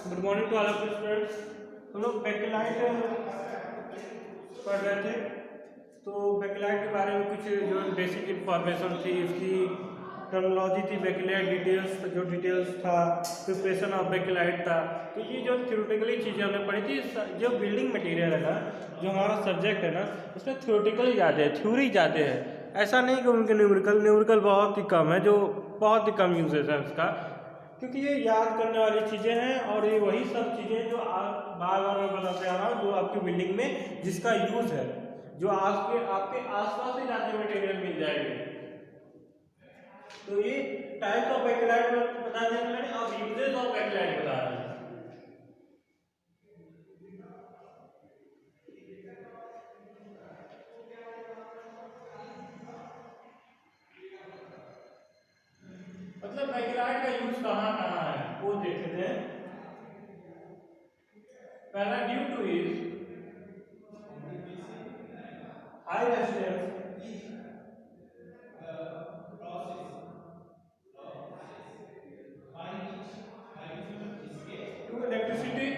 Good morning to all of students. हम लोग backlight पढ़ रहे थे, तो बैकलाइट के बारे में कुछ जो बेसिक इंफॉर्मेशन थी, इसकी टर्मिनोलॉजी थी, बैकलाइट डिटेल्स, जो डिटेल्स था, प्रिपरेशन ऑफ बैकलाइट था। तो ये जो थ्योरेटिकली चीज़ें हमने पढ़ी थी, जो बिल्डिंग मटेरियल है ना, जो हमारा सब्जेक्ट है ना, उसमें थ्योरेटिकली ज़्यादा है, थ्योरी ज़्यादा है। ऐसा नहीं कि उनके न्यूमेरिकल बहुत ही कम है, जो बहुत ही कम यूजेस है उसका, क्योंकि ये याद करने वाली चीज़ें हैं और ये वही सब चीज़ें जो आप बार बार मैं बताते आ रहा हूँ, जो आपकी बिल्डिंग में जिसका यूज़ है, जो आपके आसपास ही जाके मटेरियल मिल जाएंगे। तो ये टाइप ऑफ बैकलाइट बता दिया मैंने, अब यूजेस ऑफ बैकलाइट बता रहे हैं। मतलब बैकलाइट का यूज कहाँ कहाँ है वो देखते हैं। पहला, due to is high resistance to electricity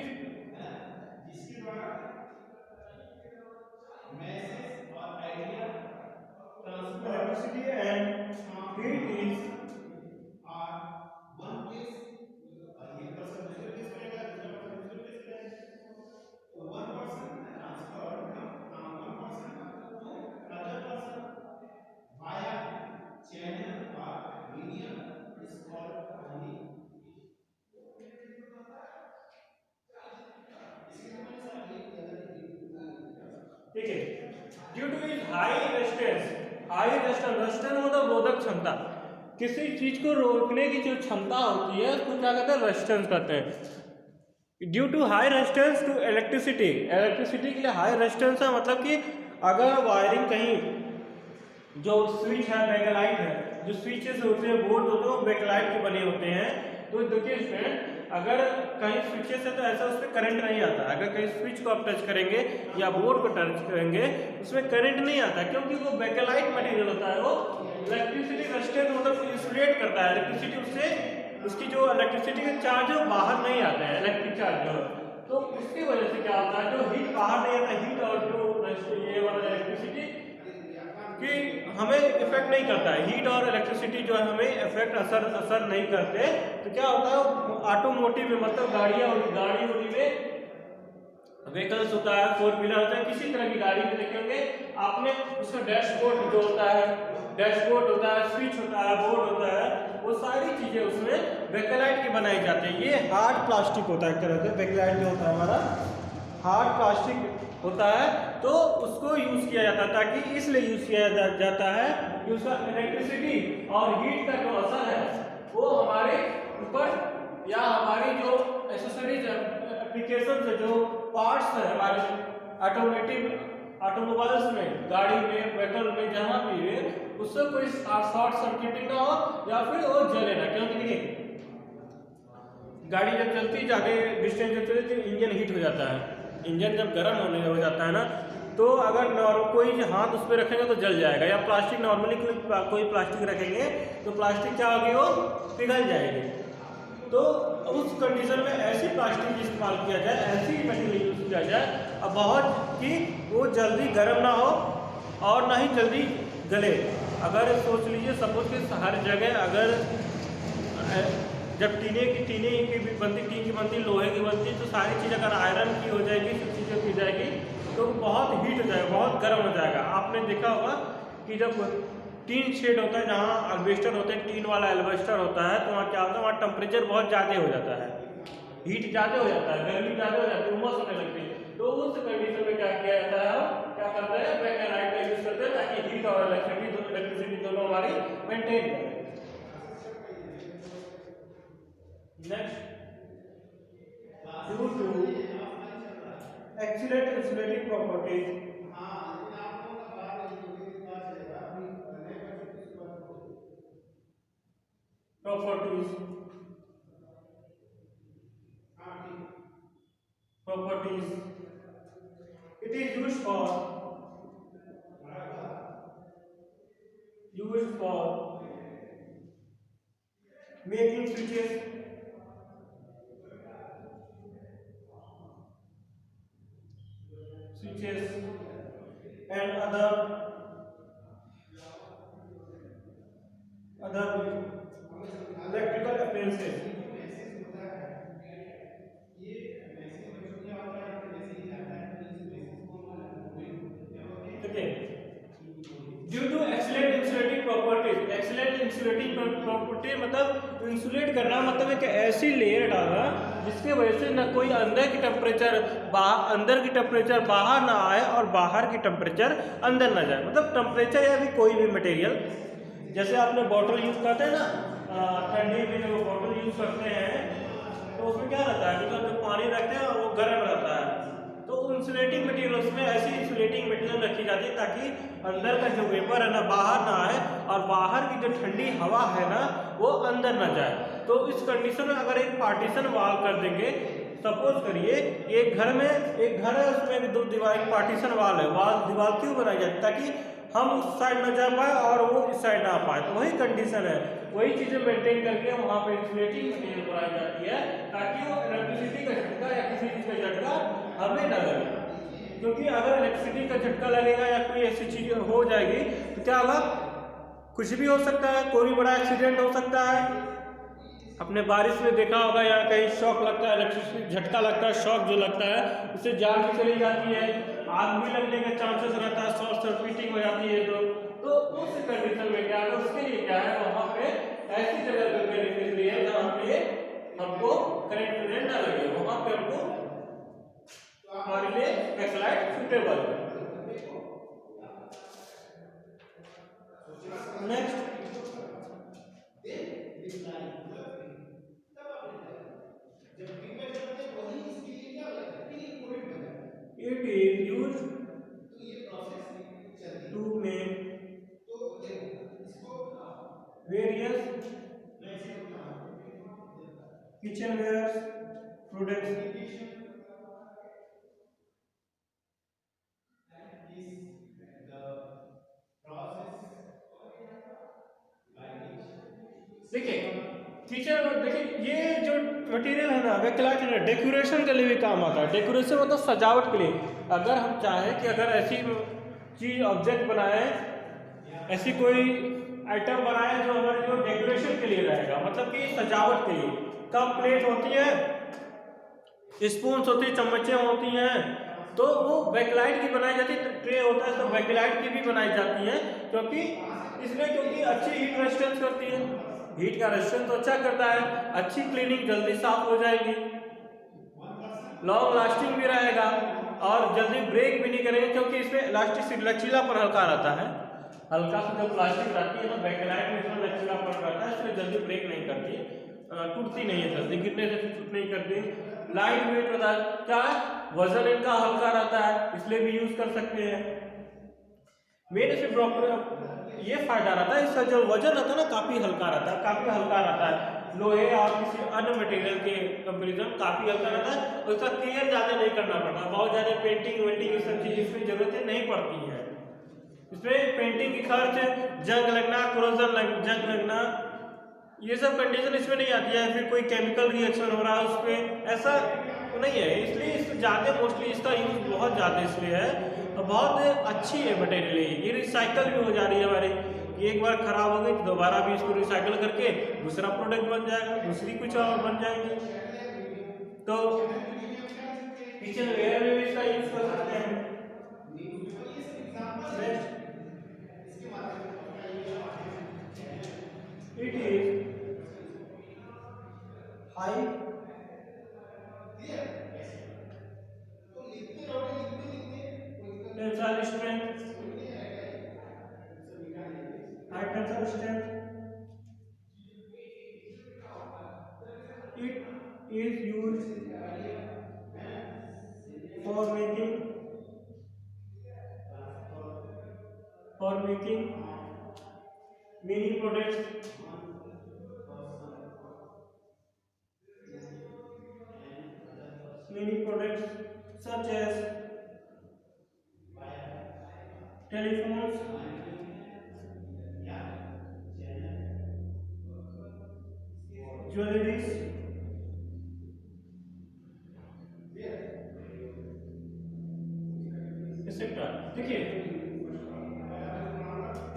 and heat is ठीक है। Due to is high resistance मतलब रोधक क्षमता। किसी चीज को रोकने की जो क्षमता होती है उसको क्या कहते हैं, रेजिस्टेंस कहते हैं। Due to high resistance to electricity के लिए हाई रेजिस्टेंस है, मतलब कि अगर वायरिंग कहीं, जो स्विच है, बैकलाइट है, जो स्विचेस होते हैं, बोर्ड होते हैं, वो बैकलाइट के बने होते हैं। तो देखिए स्टूडेंट, अगर कहीं स्विचेस है तो ऐसा उसमें करंट नहीं आता। अगर कहीं स्विच को आप टच करेंगे या बोर्ड को टच करेंगे, उसमें करंट नहीं आता, क्योंकि वो बैकलाइट मटेरियल होता है। वो इलेक्ट्रिसिटी रेजिस्टेंस मतलब इंसुलेट करता है इलेक्ट्रिसिटी, उससे उसकी जो इलेक्ट्रिसिटी का चार्ज है बाहर नहीं आता है, इलेक्ट्रिक चार्ज जो, तो उसकी वजह से क्या होता है, जो हीट बाहर नहीं आता, हीट और जो ये वाला इलेक्ट्रिसिटी कि हमें इफेक्ट नहीं करता है। हीट और इलेक्ट्रिसिटी जो है हमें इफेक्ट असर नहीं करते। तो क्या होता है, ऑटोमोटिव में मतलब गाड़ी उड़ी में व्हीकल्स होता है, फोर व्हीलर होता है, किसी तरह की गाड़ी में देखेंगे आपने, उसका डैशबोर्ड जो होता है, स्विच होता है, बोर्ड होता है, वो सारी चीजें उसमें बैकलाइट की बनाई जाती है। ये हार्ड प्लास्टिक होता है एक तरह से, बैकलाइट जो होता है हमारा हार्ड प्लास्टिक होता है। तो उसको यूज किया जाता है, ताकि इसलिए यूज किया जाता है कि उसका इलेक्ट्रिसिटी और हीट का जो असर है वो हमारे ऊपर या हमारी जो एसेसरीज एप्लीकेशन है, जो पार्ट्स है हमारे ऑटोमोबाइल्स में, गाड़ी में, व्हीकल में, जहां भी है, उससे कोई शॉर्ट सर्किटिंग ना हो या फिर वो जले ना। क्योंकि देखिए गाड़ी जब चलती ज़्यादा डिस्टेंस जब चलती तो इंजन हीट हो जाता है। इंजन जब गर्म होने हो जाता है ना, तो अगर कोई हाथ उस पर रखेंगे तो जल जाएगा, या प्लास्टिक नॉर्मली कोई प्लास्टिक रखेंगे तो प्लास्टिक क्या होगी, वो पिघल जाएगी। तो उस कंडीशन में ऐसी प्लास्टिक इस्तेमाल किया जाए, ऐसी मटेरियल यूज किया जाए अब बहुत कि वो जल्दी गर्म ना हो और ना ही जल्दी गले। अगर सोच लीजिए सपोज कि हर जगह अगर जब टीने की भी बनती, टीन की बनती, लोहे की बनती, तो सारी चीज़ अगर आयरन की हो जाएगी, सब चीज़ें की जाएगी, तो बहुत हीट हो जाएगा, बहुत गर्म हो जाएगा। आपने देखा होगा कि जब टीन शेड होता है, जहाँ एल्वेस्टर होते हैं, टीन वाला एल्वेस्टर होता है, तो वहाँ क्या होता है, वहाँ टेम्परेचर बहुत ज़्यादा हो जाता है, हीट ज़्यादा हो जाता है, गर्मी ज़्यादा हो जाती है, उमस होने लगती है। तो उस कंडीशन में क्या किया जाता है, क्या करते हैं, बैकलाइट का यूज करते हैं, ताकि हीट और इलेक्ट्रिसिटी दोनों हमारी मेंटेन करें। Next, due to excellent insulating properties, properties, it is used for making switches, switches and other electrical appliances. Okay. Due to excellent insulating properties, excellent insulating property मतलब insulate करना, मतलब एक ऐसी layer डालना जिसके वजह से ना कोई अंदर की टेम्परेचर बाहर ना आए और बाहर की टेम्परेचर अंदर ना जाए। मतलब टेम्परेचर या भी कोई भी मटेरियल, जैसे आपने बॉटल यूज करते हैं ना, ठंडी में जो बॉटल यूज करते हैं तो उसमें क्या रहता है, मतलब जो पानी रखते हैं और वो गर्म रहता है, तो इंसुलेटिंग मटेरियल, उसमें ऐसी इंसुलेटिंग मटेरियल रखी जाती है ताकि अंदर का जो वेपर है ना बाहर ना आए और बाहर की जो ठंडी हवा है ना वो अंदर ना जाए। तो इस कंडीशन में अगर एक पार्टीशन वॉल कर देंगे, सपोज करिए एक घर है उसमें भी दो दीवार, एक पार्टीशन वॉल है, दीवार क्यों बनाई जाती है, ताकि हम उस साइड ना जा पाए और वो इस साइड ना आ पाए। तो वही कंडीशन है, वही चीजें मेंटेन करके वहां पे इंसुलेटिंग मटेरियल बनाई जाती है ताकि वो इलेक्ट्रिसिटी का झटका या किसी चीज का झटका हमें ना लगे। क्योंकि अगर इलेक्ट्रिसिटी का झटका लगेगा या कोई ऐसी चीज हो जाएगी तो क्या होगा, कुछ भी हो सकता है, कोई भी बड़ा एक्सीडेंट हो सकता है। अपने बारिश में देखा होगा या कहीं शॉक लगता है, इलेक्ट्रिसिटी झटका लगता है, शॉक जो लगता है उससे जान भी चली जाती है, आग भी लगने का चांसेस रहता है, शॉर्ट सर्किटिंग हो जाती है। तो उस कंडीशन में क्या है, उसके लिए क्या है, वहां पे ऐसी जगह पे करने के लिए जहां पे हमको करंट ना लगे, वहां पे हमको हमारे लिए बैकलाइट सुटेबल है। Next, it is used to make various kitchenware products। देखिए किचन, देखिए ये जो मटेरियल है ना बैकलाइट है, डेकोरेशन के लिए भी काम आता है। डेकोरेशन मतलब सजावट के लिए, अगर हम चाहें कि अगर ऐसी चीज ऑब्जेक्ट बनाए, ऐसी कोई आइटम बनाए जो हमारे जो डेकोरेशन के लिए रहेगा, मतलब कि सजावट के लिए। कप प्लेट होती है, स्पून्स होती है, चम्मचें होती हैं, तो वो बैकलाइट की बनाई जाती है। ट्रे होता है तो बैकलाइट की भी बनाई जाती है, क्योंकि क्योंकि अच्छी हीट रेजिस्टेंस करती है, हीट का रेजिस्टेंस तो अच्छा करता है, अच्छी क्लीनिंग जल्दी साफ हो जाएगी, लॉन्ग लास्टिंग भी रहेगा और जल्दी ब्रेक भी नहीं करेंगे, क्योंकि इसमें इलास्टिक लचीलापन हल्का रहता है। हल्का सा जब प्लास्टिक रहती है तो बैकलाइट में इसमें लचीलापन रहता है, इसलिए जल्दी ब्रेक नहीं करती, टूटती नहीं है, जल्दी गिरने से टूट नहीं करती। लाइट वेट होता है, क्या है, वजन इनका हल्का रहता है, इसलिए भी यूज कर सकते हैं। मेन इसे ये फायदा रहता है, इसका जो वजन रहता है ना काफी हल्का रहता है, लोहे और किसी अन्य मटेरियल के कंपैरिजन काफी हल्का रहता है, और इसका केयर ज्यादा नहीं करना पड़ता, बहुत ज्यादा पेंटिंग वेंटिंग ये सब चीज इसमें जरूरतें नहीं पड़ती है। इसमें पेंटिंग की खर्च, जंग लगना, जंग लगना, ये सब कंडीशन इसमें नहीं आती है, फिर कोई केमिकल रिएक्शन हो रहा है उस पर, ऐसा तो नहीं है। इसलिए इसमें ज़्यादा मोस्टली इसका यूज बहुत ज़्यादा इसलिए है, और बहुत अच्छी है मटेरियल। ये रिसाइकल भी हो जा रही है हमारी, एक बार खराब हो गई तो दोबारा भी इसको रिसाइकल करके दूसरा प्रोडक्ट बन जाएगा, दूसरी कुछ और बन जाएंगे। तो किचन वेयर में भी इसका यूज कर सकते हैं। It is high tensile strength, high tensile strength. It is used for making many products such as telephones, jewelries,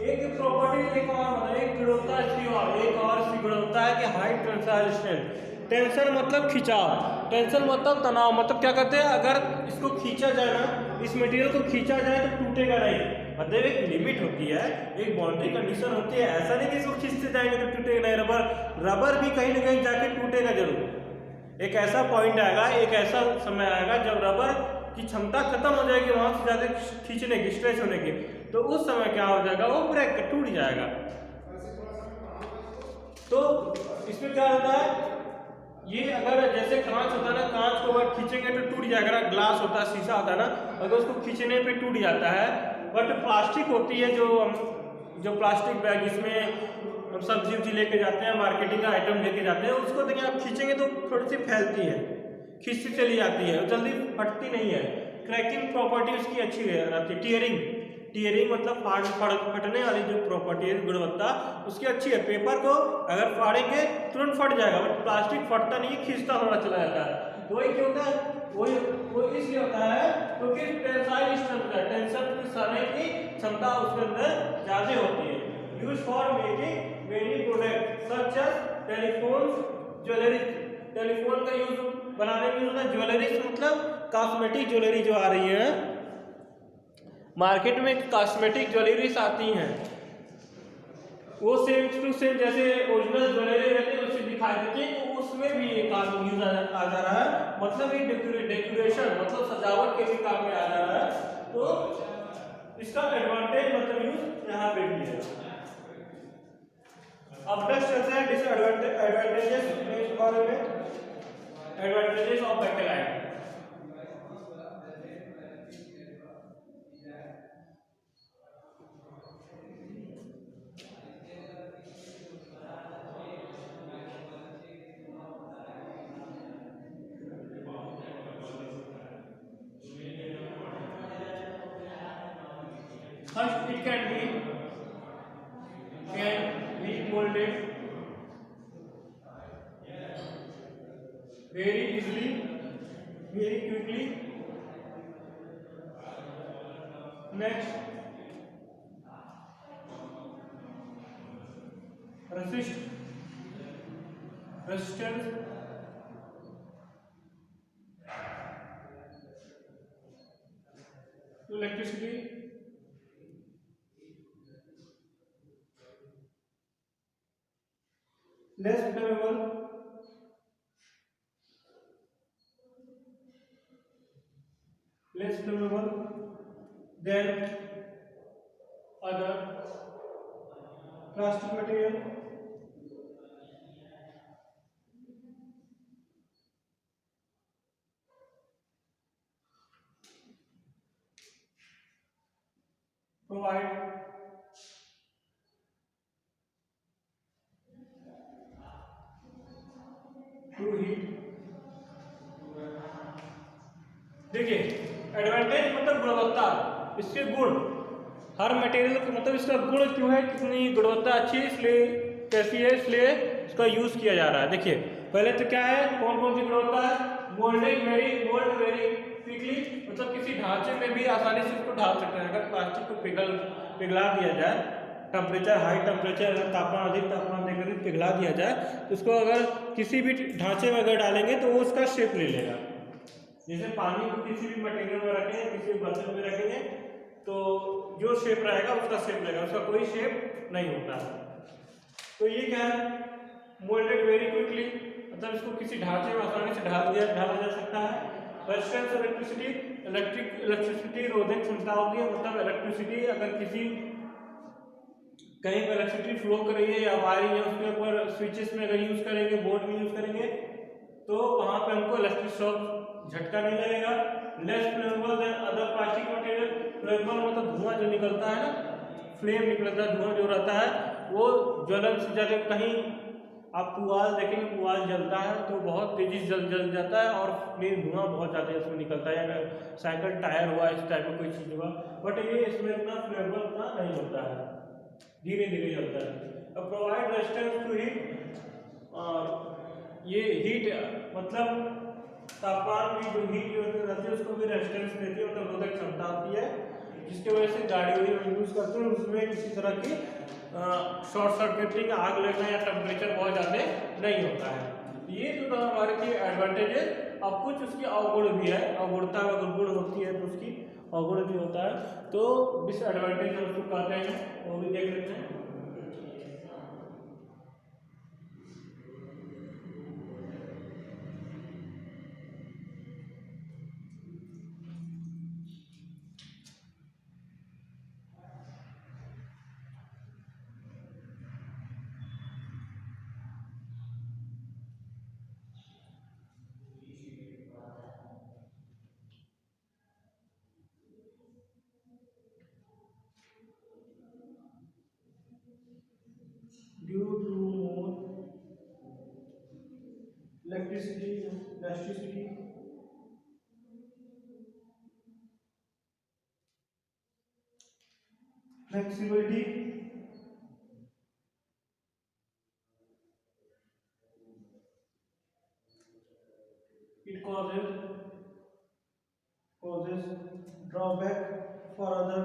एक प्रॉपर्टी एक और मतलब एक गुणवत्ता इसकी और एक और सी गुणवत्ता है कि हाई टेंसाइल स्ट्रेंथ। टेंशन मतलब खिंचाव, टेंशन मतलब तनाव, मतलब क्या कहते हैं अगर इसको खींचा जाए ना, इस मटेरियल को खींचा जाए तो टूटेगा नहीं, मतलब एक लिमिट होती है, एक बाउंड्री कंडीशन होती है। ऐसा नहीं कि इसको खींचते जाएंगे तो टूटेगा नहीं, रबर भी कहीं ना कहीं जाके टूटेगा जरूर। एक ऐसा पॉइंट आएगा, एक ऐसा समय आएगा जब रबर की क्षमता खत्म हो जाएगी वहां से ज्यादा खींचने की, स्ट्रेच होने की, तो उस समय क्या हो जाएगा, वो ब्रेक टूट जाएगा। तो इसमें क्या होता है, ये अगर जैसे कांच होता है ना, कांच को अगर खींचेंगे तो टूट जाएगा ना, ग्लास होता है, शीशा होता है ना, अगर उसको खींचने पे टूट जाता है। बट प्लास्टिक होती है जो प्लास्टिक बैग जिसमें हम सब्जी उब्जी लेके जाते हैं, मार्केटिंग का आइटम लेके जाते हैं, उसको देखिए आप खींचेंगे तो थोड़ी सी फैलती है, खींचती चली जाती है, जल्दी फटती नहीं है। क्रैकिंग प्रॉपर्टी उसकी अच्छी रहती है। टीयरिंग मतलब फटने वाली जो प्रॉपर्टी है, गुणवत्ता उसकी अच्छी है। पेपर को अगर फाड़ेंगे तुरंत फट जाएगा, बट प्लास्टिक फटता नहीं, खींचता थोड़ा चला जाता है। वही क्यों होता है, वो इसलिए होता है क्योंकि टेंसाइल स्ट्रेंथ है, टेंशन सहने की क्षमता उसके अंदर ज्यादा होती है। Use for making many product such as telephone, jewellery. Telephone का यूज बनाने में यूज होता है। ज्वेलरी मतलब कॉस्मेटिक ज्वेलरी जो आ रही है मार्केट में, कॉस्मेटिक ज्वेलरीज आती हैं, वो सेम टू सेम जैसे ओरिजिनल ज्वेलरी रहती है उससे दिखाई देती है, तो उसमें भी ये काम यूज आ जा रहा है। मतलब ये डेकोरेशन मतलब सजावट के भी काम में आ जा रहा है। तो इसका एडवांटेज मतलब यूज यहाँ पे भी है। अब नेक्स्ट चलते हैं एडवांटेजेस के बारे में। Advantages of bakelite. First, it can be molded very easily, very quickly. Next, resistance to electricity. Less flammable, than other plastic material. Provide to heat। देखिए एडवांटेज मतलब गुणवत्ता, इसके गुण, हर मटेरियल को मतलब इसका गुण क्यों है, कितनी गुणवत्ता अच्छी है, इसलिए कैसी है, इसलिए इसका यूज किया जा रहा है। देखिए पहले तो क्या है, कौन कौन सी गुणवत्ता है, मोल्ड वेरी क्विकली, मतलब किसी ढांचे में भी आसानी से इसको ढाल सकते हैं। अगर प्लास्टिक को पिघला दिया जाए, टेम्परेचर हाई टेम्परेचर तापमान अधिक तापमान देकर पिघला दिया जाए, तो उसको अगर किसी भी ढांचे में अगर डालेंगे तो वो उसका शेप ले लेगा। जैसे पानी को किसी भी मटेरियल में रखेंगे, किसी भी बर्तन में रखेंगे, तो जो शेप रहेगा उसका शेप रहेगा, उसका कोई शेप नहीं होता। तो ये क्या है, मोल्डेड वेरी क्विकली, मतलब इसको किसी ढांचे में आसानी से ढाला जा सकता है। रेजिस्टेंस इलेक्ट्रिसिटी रोधक क्षमता होती है, मतलब इलेक्ट्रिसिटी अगर किसी कहीं पर इलेक्ट्रिसिटी फ्लो कर रही है या वायरिंग है, उसके ऊपर स्विचेस में अगर यूज करेंगे, बोर्ड में यूज करेंगे, तो वहां पे हमको इलेक्ट्रिक शॉक झटका नहीं लगेगा। Less flammable than other plastic material. Flammable मतलब धुआं जो निकलता है ना, फ्लेम निकलता है, धुआं जो रहता है वो ज्वलन से ज़्यादा, कहीं आप पुआल देखेंगे, पुआल जलता है तो बहुत तेजी से जल जाता है और फ्लेम धुआं बहुत ज़्यादा इसमें निकलता है। अगर साइकिल टायर हुआ, इस टाइप में कोई चीज़ हुआ, बट ये इसमें इतना फ्लेमेबल उतना नहीं होता है, धीरे धीरे जलता है। अब प्रोवाइड रेजिस्टेंस टू हीट, और ये हीट मतलब तापमान की जो हीट जो रहती है उसको भी रेजिस्टेंस देती है, मतलब रोधक क्षमता होती है। जिसकी वजह से गाड़ी यूज़ करते हैं उसमें किसी तरह की शॉर्ट सर्किटिंग, आग लगना या टेम्परेचर बहुत ज़्यादा नहीं होता है। ये तो था हमारे की एडवांटेजेस। अब कुछ उसकी अवगुण भी है, अवगुणता अगर गुण होती है तो उसकी अवगुण भी होता है। तो डिसएडवांटेज हम उसको कहते हैं, वो भी देख लेते हैं। Due to more electricity, flexibility, it causes drawback for other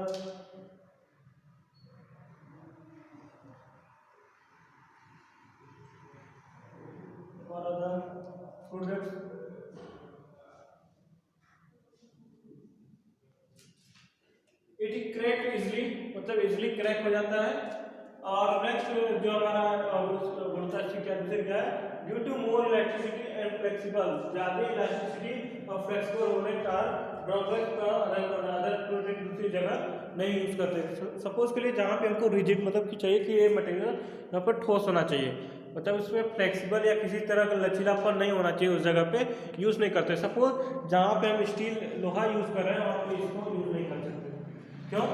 products. It crack easily, मतलब इजिली क्रैक हो जाता है। और नेक्स्ट जो हमारा गुणता क्या है, due to more electricity and flexible, ज़्यादा इलास्टिसिटी और फ्लेक्सिबल होने का ड्रॉबैक का अदर प्रोडक्ट दूसरी जगह नहीं यूज़ करते। सपोज के लिए जहाँ पे हमको रिजिड मतलब कि चाहिए कि ये मटेरियल यहाँ पर ठोस होना चाहिए, मतलब उसमें फ्लेक्सिबल या किसी तरह का लचीलापन नहीं होना चाहिए, उस जगह पे यूज़ नहीं करते। सपोज जहाँ पे हम स्टील लोहा यूज़ कर रहे हैं वहाँ पे इसको यूज़ नहीं कर सकते। क्यों?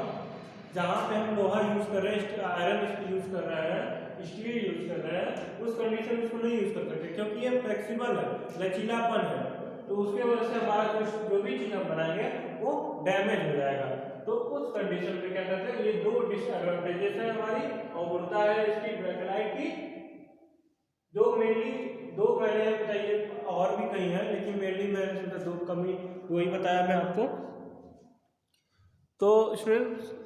जहाँ पे हम लोहा यूज़ कर रहे हैं, आयरन यूज़ कर रहे हैं, स्टील यूज़ कर रहे हैं, उस कंडीशन में इसको नहीं यूज़ कर सकते क्योंकि ये फ्लेक्सिबल है, लचीलापन है। तो उसके वजह से हमारा जो भी चीज़ हम बनाएंगे वो डैमेज हो जाएगा। तो उस कंडीशन में क्या करते हैं, ये दो डिसएडवांटेजेस है हमारी, और होता है इसकी बैकलाइट की। जो मेनली दो मैंने बताइए, और भी कई हैं लेकिन मेनली मैंने सोचा दो कमी वही बताया मैं आपको। तो इसमें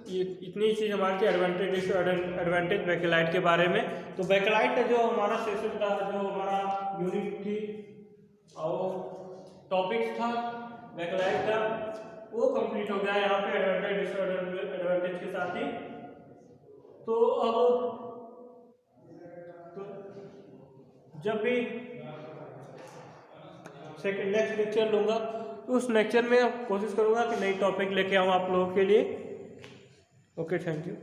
ये इतनी चीज़ हमारी थी एडवांटेज बैकलाइट के बारे में। तो बैकलाइट का जो हमारा सेशन था, जो हमारा यूनिट थी और टॉपिक्स था बैकलाइट का, वो कंप्लीट हो गया यहाँ पे एडवांटेज के साथ ही। तो अब जब भी नेक्स्ट लेक्चर लूँगा तो उस लेक्चर में कोशिश करूँगा कि नई टॉपिक लेके आऊँ आप लोगों के लिए। Okay, thank you.